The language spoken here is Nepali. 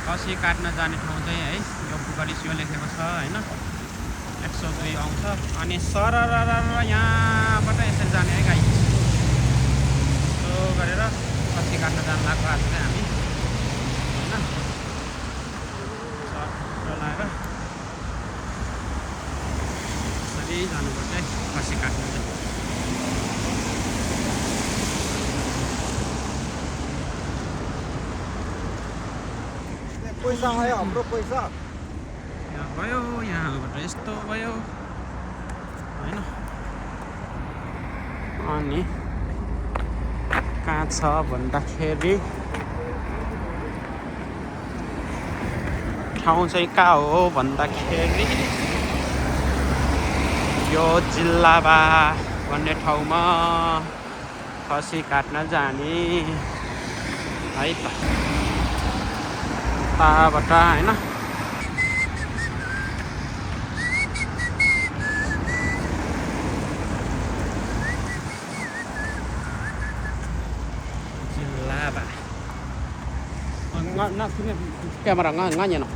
खसी काट्न जाने ठाउँ चाहिँ है यो पुगरिस यो लेखेको छ हैन 102 आउँछ अनि सररर यहाँबाट यसरी जाने है गाइस यसो गरेर खसी काट्न जान लाग्यो आज चाहिँ हामी हैन सर लाएर यसरी जानुपर्छ है खसी काट्न चाहिँ पैसा आयो हाम्रो पैसा यहाँ भयो यहाँबाट यस्तो भयो हैन अनि कहाँ छ भन्दाखेरि ठाउँ चाहिँ कहाँ हो भन्दाखेरि यो जिल्लाबा भन्ने ठाउँमा खसी काट्न जाने है त ताबाट हैन जिल्लाबा ना camera nga nya no